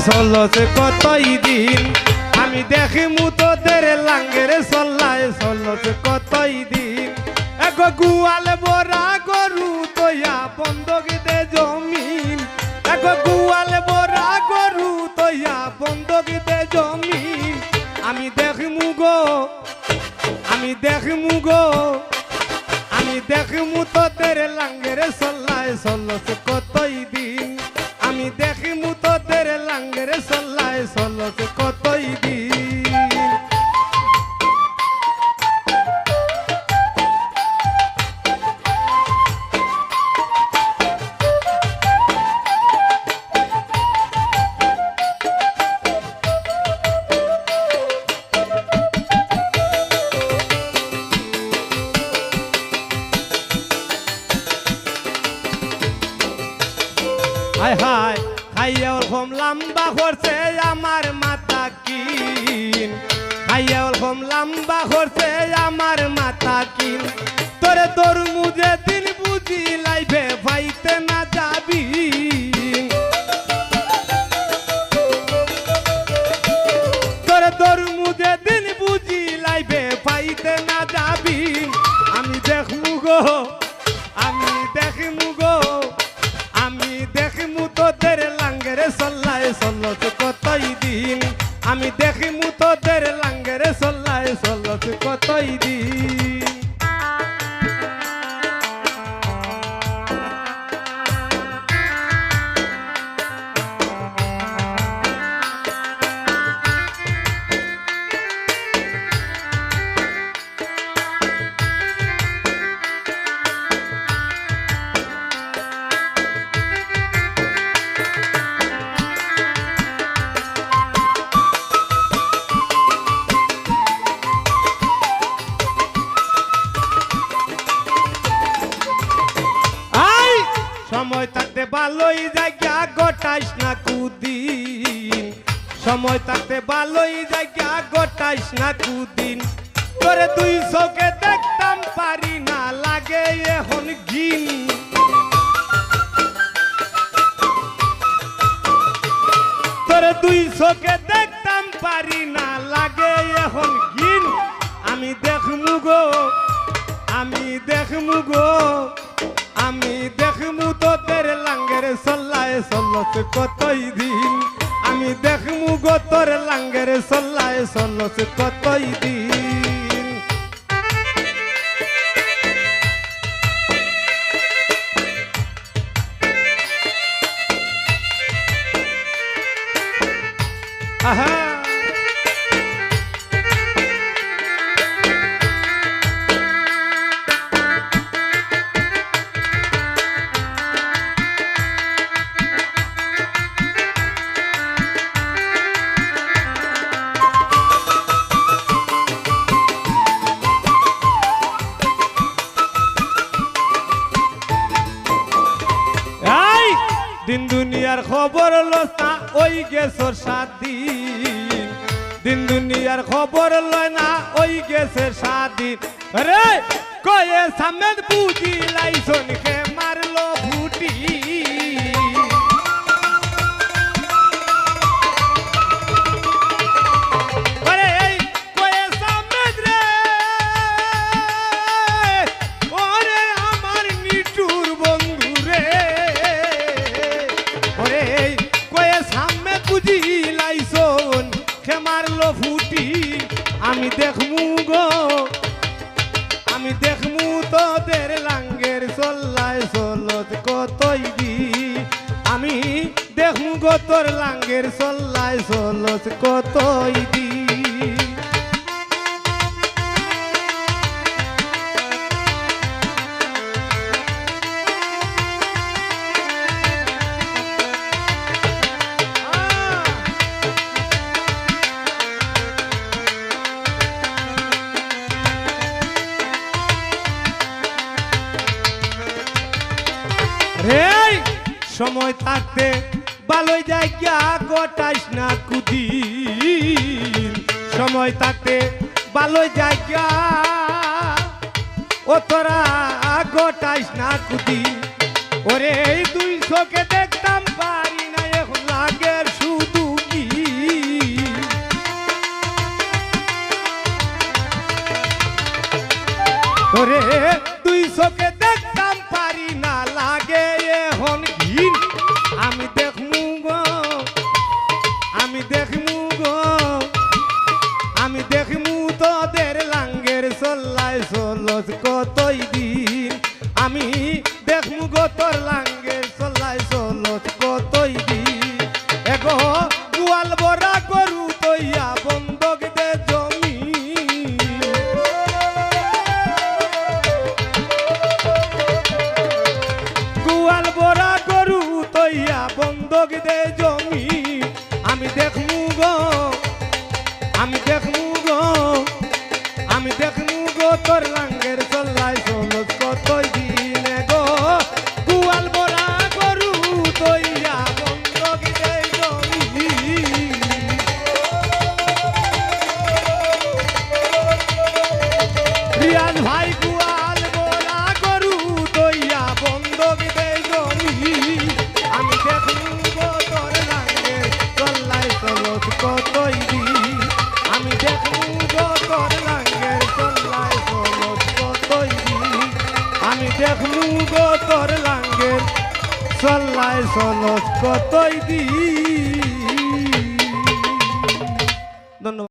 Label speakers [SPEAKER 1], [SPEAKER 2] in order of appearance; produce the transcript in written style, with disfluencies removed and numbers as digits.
[SPEAKER 1] চলছে কতই দিন আমি দেখি তোদের লাঙ্গের চল্লায় চলছে কতই দিন এক গুয়াল বরা গরু তৈয়া বন্ধক দে জমিন এক গুয়াল বরা গরু তৈয়া বন্ধক দে জমিন আমি দেখমু গো আমি দেখমু গো আমি দেখমু তোদের লাঙ্গের চল্লায় চলছে কতই দিন আমি দেখমু তোদের লাঙ্গের চল্লায় চলছে কতই দিন হায় হায় খাইয়া ওরকম লম্বা করছে আমার মাথা কিন খাইয়া ওরকম লম্বা করছে আমার মাথা কিন তোরে তোর মুজে দিন বুঝি লাইভে ভাইতে না যাবি তোরে তোর মুজে দিন বুঝি লাইভে ভাইতে না যাবি আমি দেখমু গো আমি দেখমু গো আমি দেখমু তোদের লাঙ্গের চল্লায় চলছে কতই দিন আমি দেখমু তোদের লাঙ্গের চল্লায় চলছে কতই দিন সময় থাকতে ভালোই জায়গা গোটাইস না কুদিন সময় থাকতে ভালোই জায়গা গোটাইস না কুদিন তোরে দুই চোখে দেখতাম পারি না লাগে এখন ঘিন তোরে দুই চোখে দেখতাম পারি না লাগে এখন ঘিন আমি দেখমু গো আমি দেখমু গো আমি দেখমু তোদের লাঙ্গের চল্লায় চলছে কতই দিন আমি দেখমু গো তোর লাঙ্গের চল্লায় চলছে কতই দিন আহা দিন দুনিয়ার খবর লস না ওই গেছর 7 দিন দিন দুনিয়ার খবর লয় না ওই গেছের 7 দিন রে কয়ে সামেদ বুঝি লাইছন কে মারলো ফুটি আরে কয়ে সামেদ রে ওরে আমার নিটুর বন্ধু রে ফুটি আমি দেখমু গো আমি দেখমু তোদের লাঙ্গের চল্লায় চলত কতই দিন আমি দেখমু গো তোর লাঙ্গের চল্লায় চলত কতই দিন সময় থাকতে ভালোই জায়গা গোটাইস না কুদিন সময় থাকতে ভালোই জায়গা ও তোরা গোটাইস না কুদিন ওরে এই দুই চোখে দেখতাম পারি না এখন লাগে শুধু দে জমি আমি দেখমু গো আমি দেখমু গো আমি দেখমু গো তোর লাঙ্গের চল্লাই চলস কতই দিনে গো কুয়াল বড়া গরু তৈয়া বন্ধক দে জমি রিয়াজ ভাই কুয়াল বড়া গরু তৈয়া বন্ধক দে জমি আমি দেখমু গো তোর লাঙ্গের চল্লাই চলস কতই দিন আমি দেখমু গো তোর লাঙ্গের চল্লাই চলস কতই দিন আমি দেখমু গো তোর লাঙ্গের চল্লাই চলস কতই দিন। ধন্যবাদ।